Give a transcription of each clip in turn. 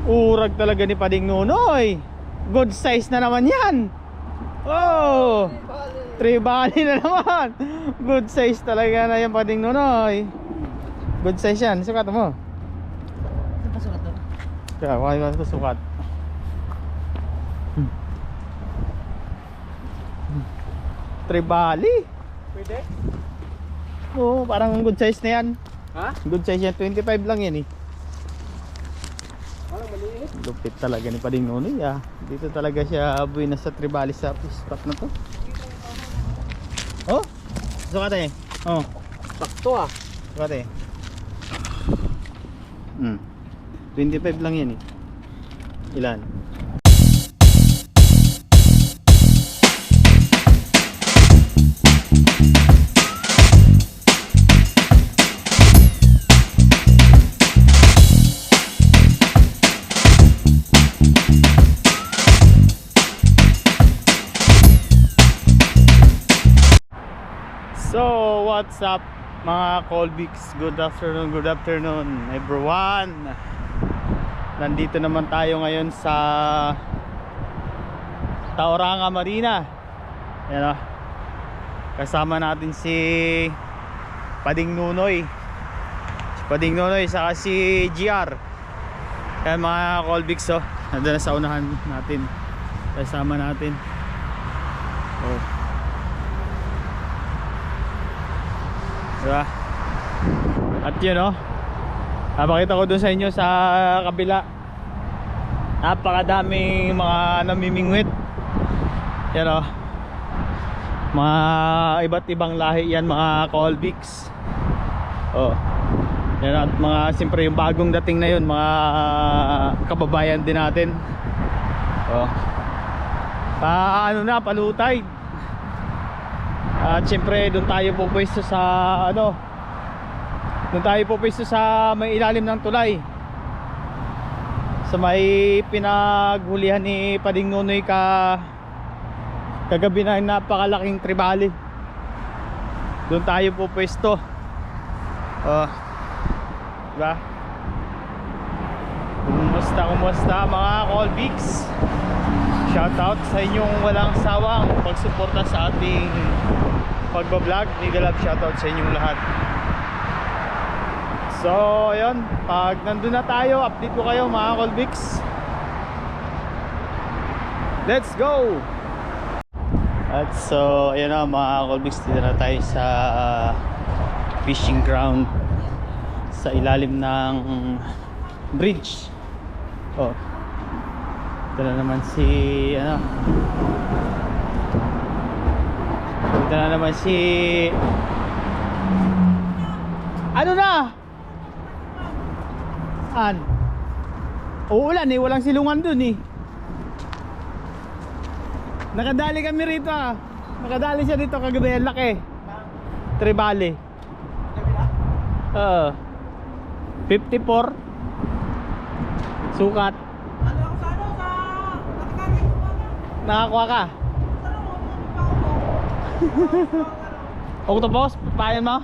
Urag talaga ni Pading Nunoy. Good size na naman yan. Oh, tribali na naman. Good size talaga na yan Pading Nunoy. Good size yan. Sukat mo. Saan pa sukat doon? Kaya kuha ko sukat. Tribali. Pwede? Oo, parang good size na yan. Ha? Good size yan. 25 lang yan eh. Parang maliit. Lupit talaga ni Pading Nunoy ah. Dito talaga siya buwina sa Tribali sa spot na to. Oh, sukat eh. Oh, Sakto ah. sukat eh. 25 lang yan eh. Ilan? So, what's up mga Colbix? Good afternoon everyone. Nandito naman tayo ngayon sa Tauranga Marina. Yan o. Kasama natin si Pading Nunoy. Si Pading Nunoy saka si GR. Yan mga Colbix oh. Nandun na sa unahan natin. Kasama natin. Oh. Diba? At yun oh, napakita ko dun sa inyo sa kabila, napakadaming mga namimingwit. Yan oh, mga iba't ibang lahi yan mga Colbix. Oh, yan at mga siyempre yung bagong dating na yun, mga kababayan din natin. Oh, ano na, palutay. At syempre doon tayo pupwesto sa doon tayo pupwesto sa may ilalim ng tulay, sa may pinaghulihan ni Pading Nunoy kagabi na napakalaking tribali. Doon tayo pupwesto. Diba? Kumusta mga Colbix? Shoutout sa inyong walang sawang pagsuporta sa ating pagbablog. Mega love shoutout sa inyong lahat. So ayun, pag nandun na tayo, update ko kayo mga Colbix. Let's go! At so ayun na mga Colbix, dito na tayo sa fishing ground sa ilalim ng bridge. Oh, ito na naman si ito na naman si na uulan eh, walang silungan dun eh. Nakadali kami rito ah. Nakadali siya dito kagabi, ang laki tribali. 54 sukat. Nakakuha ka? Octopus? Papayan mo?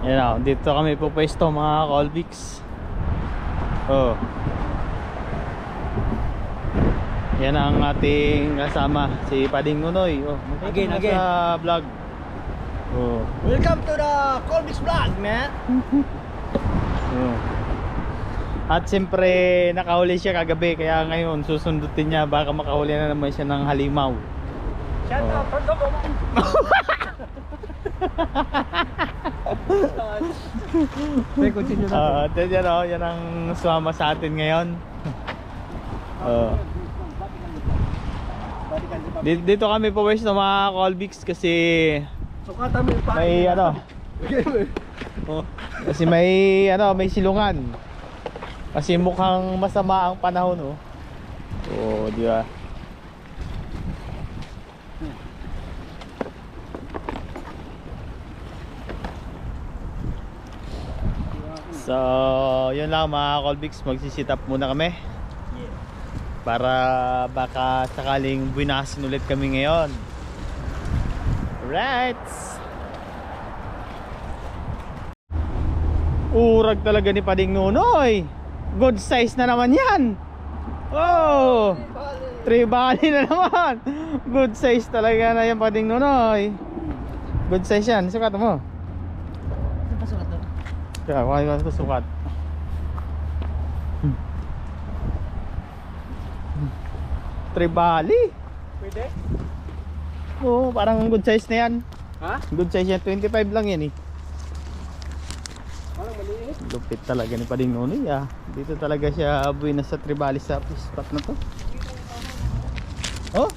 Yan o, dito kami pupwesto mga Colbix. Oh, yan ang ating kasama, si Pading Nunoy. Oh, Again. sa vlog. Oh. Welcome to the Colbix vlog, man. Oh. At siyempre nakahuli siya kagabi, kaya ngayon susundutin niya, baka makahuli na naman siya ng halimaw. Shout out for the moment. Continue natin. Yan ang sumama sa atin ngayon. Dito kami pwesto mga Colbix kasi Sukatan mo yung paa. may kasi may silungan. Kasi mukhang masama ang panahon oh. Oh, di ba? So, yun lang mga Colbix, magsisit up muna kami. para baka sakaling buwinasin ulit kami ngayon. Right. Urag talaga ni Pading Nunoy. Good size na naman yan. Oh, 3 bali na naman. Good size talaga na yan, Pading Nunoy. Good size yan. Sukat mo. Ano pa sukat doon? Kaya, kuha ko sukat. 3 bali. Pwede? Oo, parang good size na yan. Ha? Good size yan, 25 lang yan eh. Parang maliit. Lupit talaga ni Pading Nunoy ah. Dito talaga siya buhay na sa Tribali sa spot na to. Oh,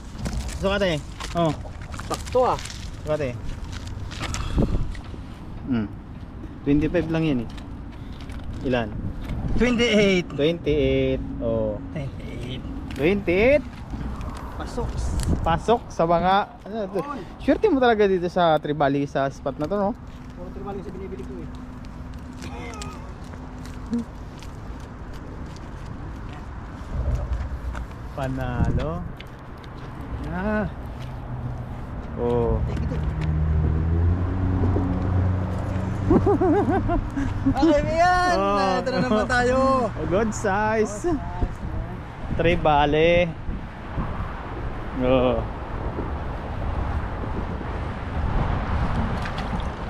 sukat eh. Oh, Sakto ah. sukat eh. 25 lang yan eh. Ilan? 28. 28. Oh, 28. 28. Pasok. Pasok sa mga ano to? Swerte mo talaga dito sa Tribali sa spot na to, no? Puro trimaling sa binibili ko eh. Panalo. Ah. Oh. Okay ba yan? Oh. Ito na naman tayo. Good size. Tribali. Oh.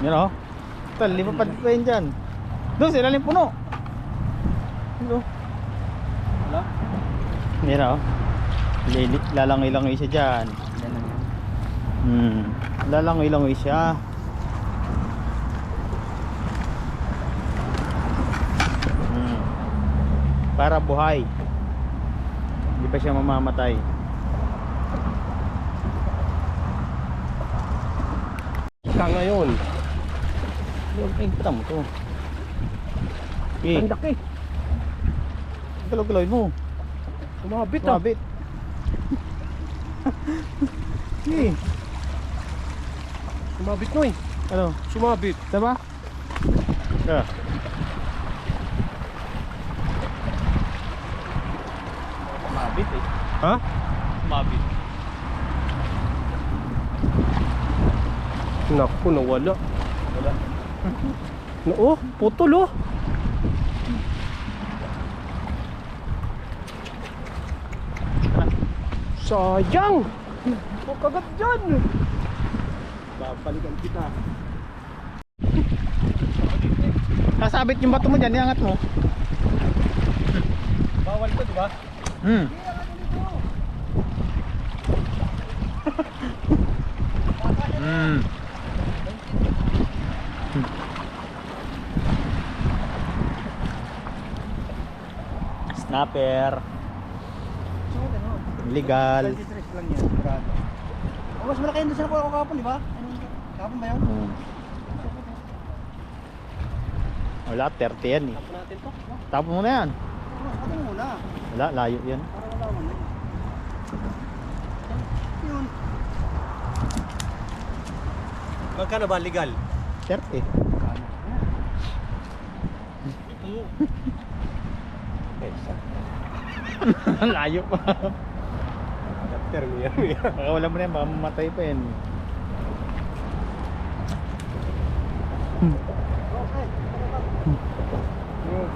Yan oh. Tal, lima pa yun dyan. Doon sila yung puno. Hello. Wala? Yan oh. Lalangoy-langoy siya dyan. Yan lang yan. Lalangoy-langoy siya. Para buhay. Hindi pa siya mamamatay. Ka ngayon. Ay, kita mo to. Okay. Ang laki. Galaw-galawin mo. Sumabit ah. Mabit. Okay. Sumabit mo eh. Ano? Sumabit. Diba? Yeah. Mabit eh. Ha? Mabit. Naku, nawala. Wala. Oh, putol oh. Sayang. Huwag kagat dyan. Babalikan kita. Kasabit yung bato mo dyan, iangat mo. Bawal to, di ba? Snapper. Legal. 23 lang yan. Sigurado. Oh, mas malaki yun doon sa nakuha ko kahapon, di ba? Kahapon ba yun? Wala, 30 yan eh. Tapon natin to. No? Tapon mo na yan. Ano muna? Wala, layo yan. Para wala man yun. Yun. Magkano ba legal? 30. Layo pa. Chapter mo yan. Baka wala mo na yan, baka mamatay pa yan. Okay.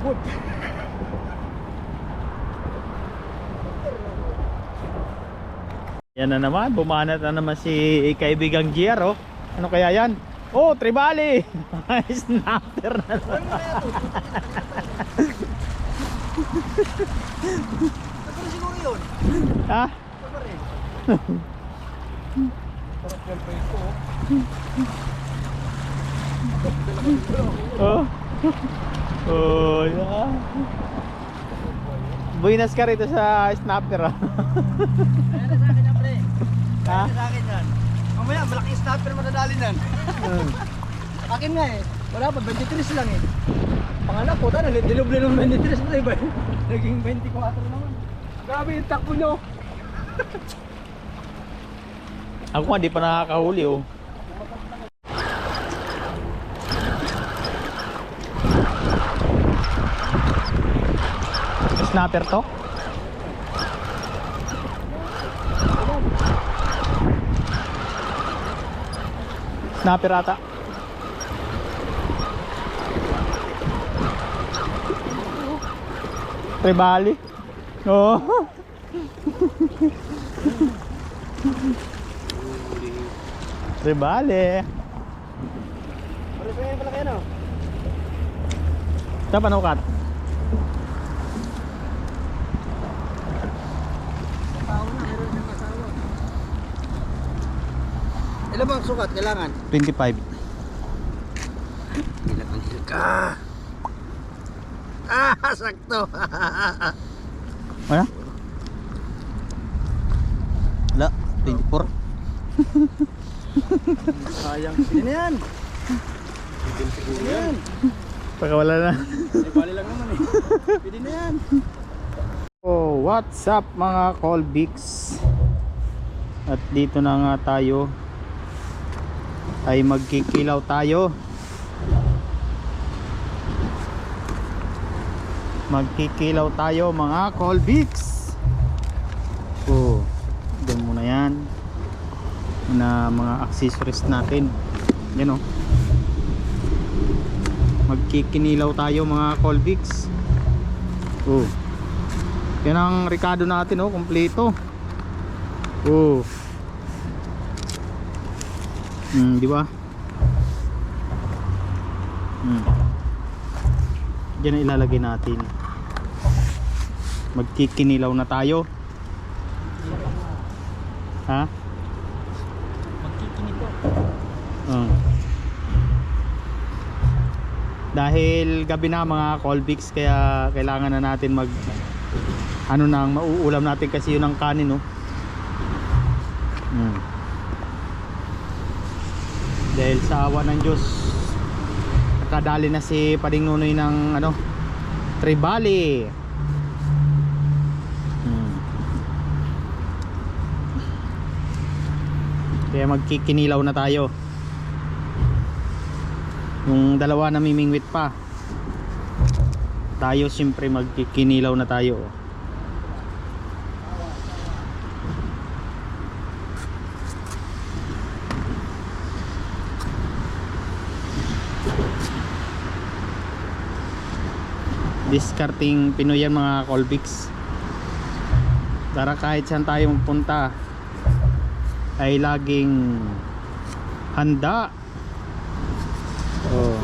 Good. Yan na naman, bumanat na naman si kaibigang GR oh. Ano kaya yan? Oh, Tribali! Snapper na naman. Ano siguro yun? Ha? Ano rin? Sarap yan pa ito Oh. Oh, yeah. Buinas ka rito sa snapper ah. Ayan na sa akin yan, pre. Ha? Ayan na sa akin yan. Mamaya, malaking snapper madadali nan. Akin nga eh. Wala pa, 23 lang eh. Pangalan ko, diluble ng 23 na iba eh. Naging 24 naman. Grabe yung takbo nyo. Ako nga di pa nakakahuli oh. Snapper to? Snapper ata. Tribali. Oo. Tribali. Pare pa pala kayo no? Saan panukat? Tao na, meron siyang kasawa. Ilan bang sukat kailangan? 25. Ilan ang hilka? Ah, sakto. Ano? Wala, 24. Sayang. Pwede na yan. Pwede na yan. Pagka wala na. Eh, bali lang naman eh. Pwede na yan. Oh, what's up mga Colbix? At dito na nga tayo. Ay magkikilaw tayo. Magkikilaw tayo mga Colbix. Oh, doon muna yan. Na mga accessories natin. Yan oh. Magkikinilaw tayo mga Colbix. Oh. Yan ang Ricardo natin oh, kompleto. Oh. Di ba? Diyan na ilalagay natin. Magkikinilaw na tayo. Ha? Magkikinilaw. Dahil gabi na mga Colbix, kaya kailangan na natin mag ano nang mauulam natin kasi yun ang kanin no. Dahil sa awa ng Diyos nakadali na si Pading Nunoy ng ano, Tribali. Kaya magkikinilaw na tayo. Yung dalawa namimingwit pa. Tayo siyempre magkikinilaw na tayo. Discarding Pinoy yan mga Colbix. Para kahit saan tayo magpunta ay laging handa. Oh.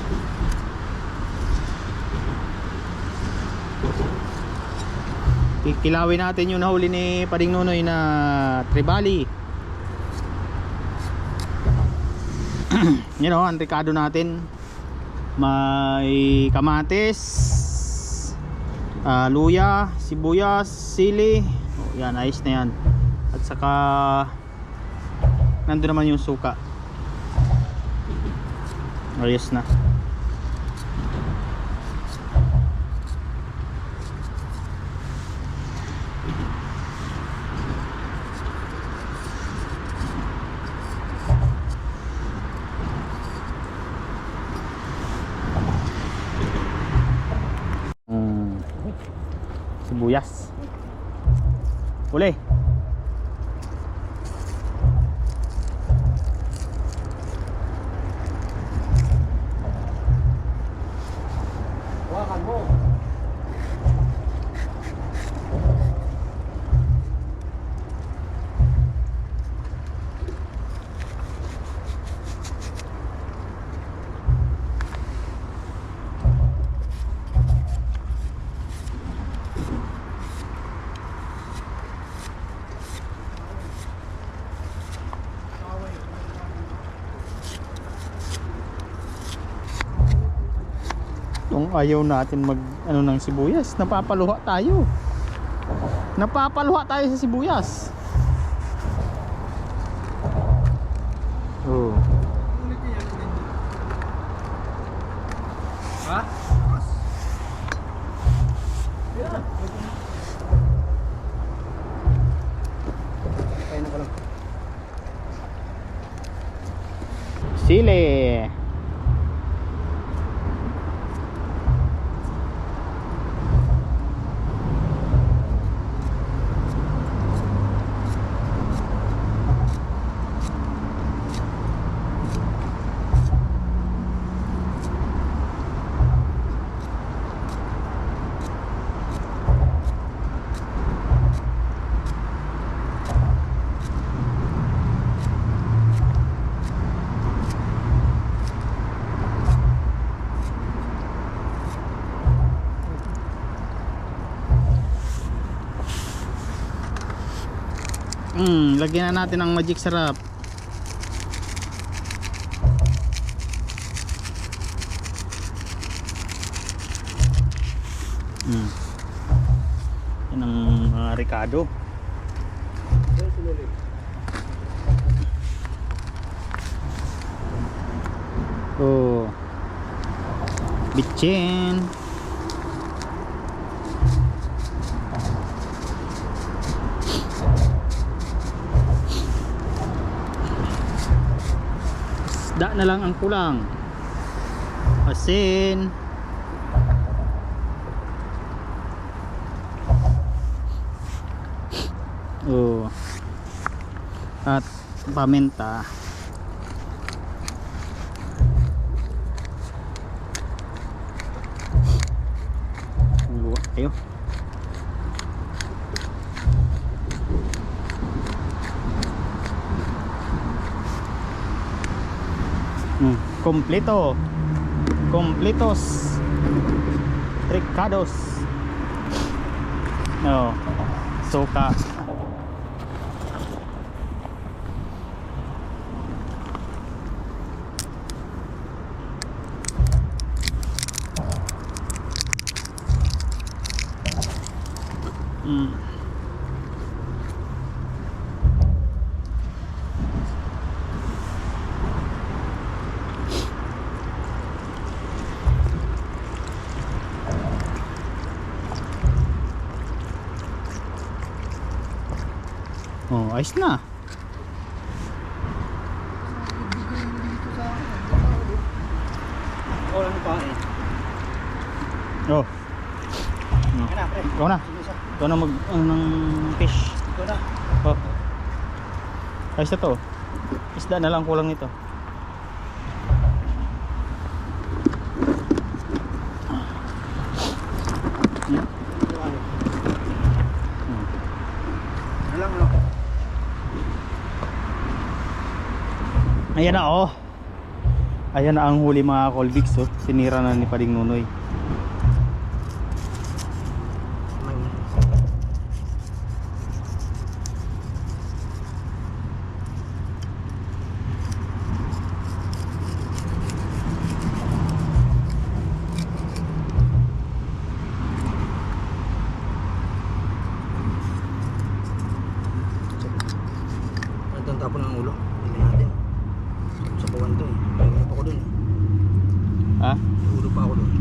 Kikilawin natin yung nahuli ni Pading Nunoy na Tribali. Yan o, ang Ricardo natin. May kamatis, luya, sibuyas, sili. Oh, yan, ayos na yan. At saka nandun naman yung suka. Ayos na. Sibuyas. Uli. Hawakan mo. Kung ayaw natin mag ano ng sibuyas, napapaluha tayo. Napapaluha tayo sa sibuyas. Oh. Ha? Kaya na ka lang. Sili. Lagyan na natin ang magic sarap. Yan ang mga Ricardo. Oh, bitchin. Isda na lang ang kulang. Asin. Oh. At paminta. Luwa kayo. Kompleto. Completos. Ricados. No. Soka. Oh, ayos na. Wala na pa eh. Oh. Kaya na, pre. Ikaw na. Ikaw na mag ng fish. Ito na. Oh. Ayos na to. Isda na lang kulang nito. Alam mo. Ayan na oh. Ayan na ang huli mga Colvix oh. Sinira na ni Pading Nunoy. Ang tapon ng ulo. Hindi natin. Sa pawan to eh. May ulo pa ako dun. Ha? May ulo pa ako dun.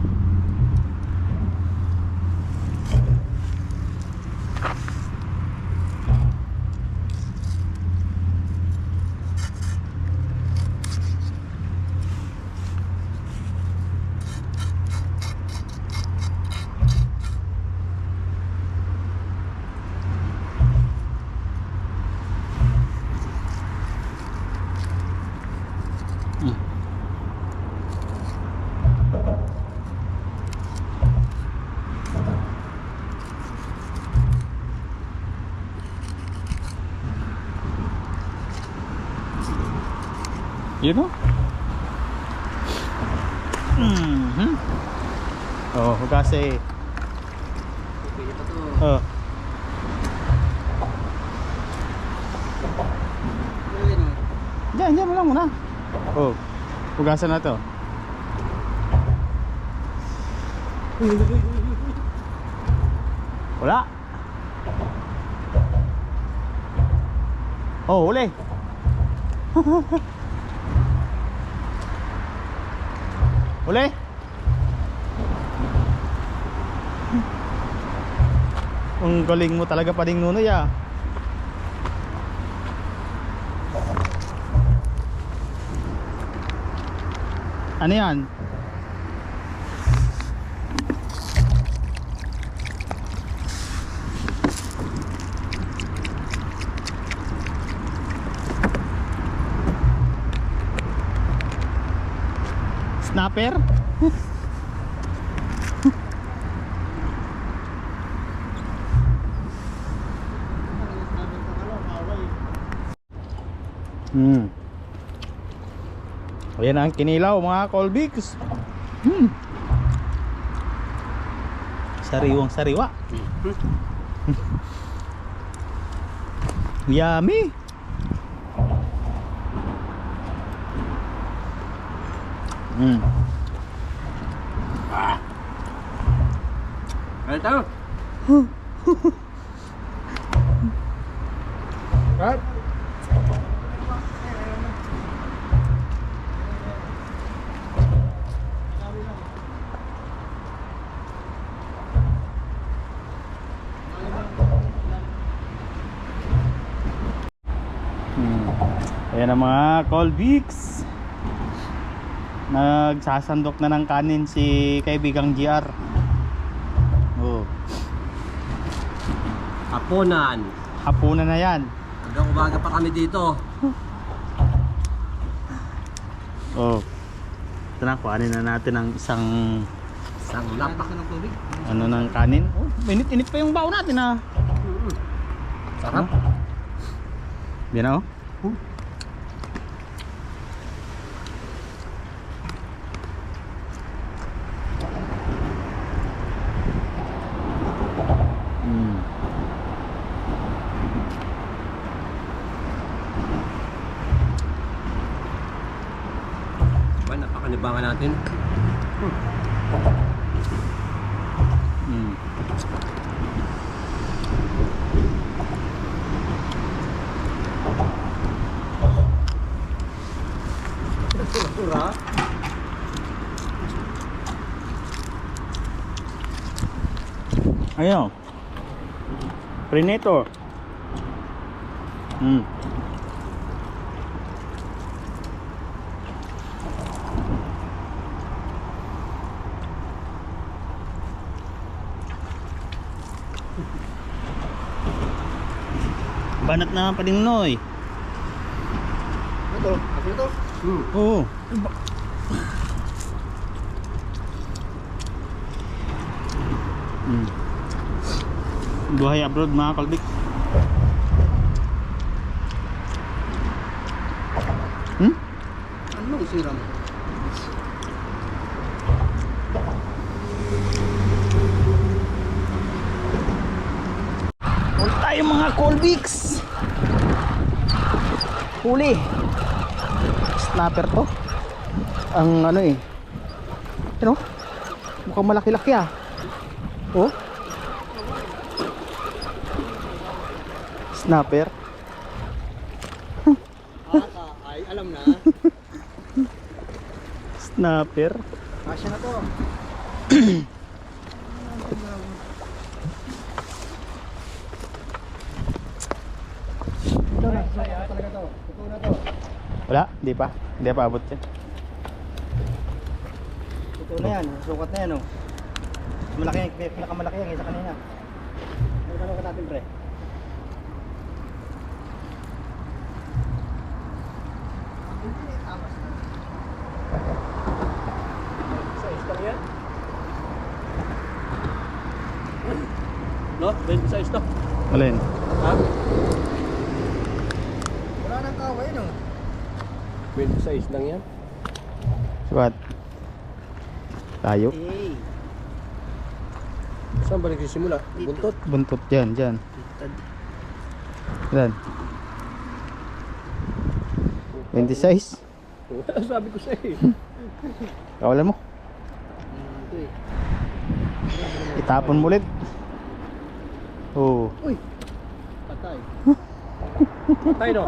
Yun o. Oh, kasi Pwede pa to. oh. Diyan mo lang muna. Oh, hugasan na to. Wala. Oh, huli. Huli. Ang galing mo talaga Pading Nunoy ah. Ano yan? Snapper? O yan ang kinilaw mga Colvix. Sariwang sariwa. Yummy. Mm. Ano tayo? Right? Ayan ang mga Colbix. Nagsasandok na ng kanin si kaibigang GR. Oh, Hapunan. hapunan na yan. Hanggang umaga pa kami dito. Oh. Ito na, kuhanin na natin ang isang Isang lapak ng tubig. ano ng kanin. Oh, init-init pa yung bao natin ah. Sarap. Yan na oh. Mm. Ba, napakanibangan natin. Mm. Sura. Ayun. Prenator. Mm. Banat na pa din noy. Ito. Ako ito. Oo. Mm. Buhay abroad mga kalbik. Hmm? Anong siram? Huli tayo mga Colbix. Huli. Snapper to. Ang ano eh. Ano? Mukhang malaki-laki ah. Oh. Snapper. Ay, alam na. Snapper. Kasya na to. Ito na, talaga to. Ito na to. Wala, di pa. Hindi pa abot yan. Ito na yan, sukat na yan oh. Malaki yan, pinakamalaki yan kaysa kanina. Ano ka natin pre? Sa istar yan? No? 26 to? Alin? Ha? Wala nang kaway no? 26 lang yan? Sukat. Tayo. Eh. Saan ba nagsisimula? Buntot? Buntot yan, dyan. Yan. 26. Sabi ko sa'yo eh. Kawalan mo. Ito eh. Itapon mo ulit. Oo. Uy! Patay. Patay no?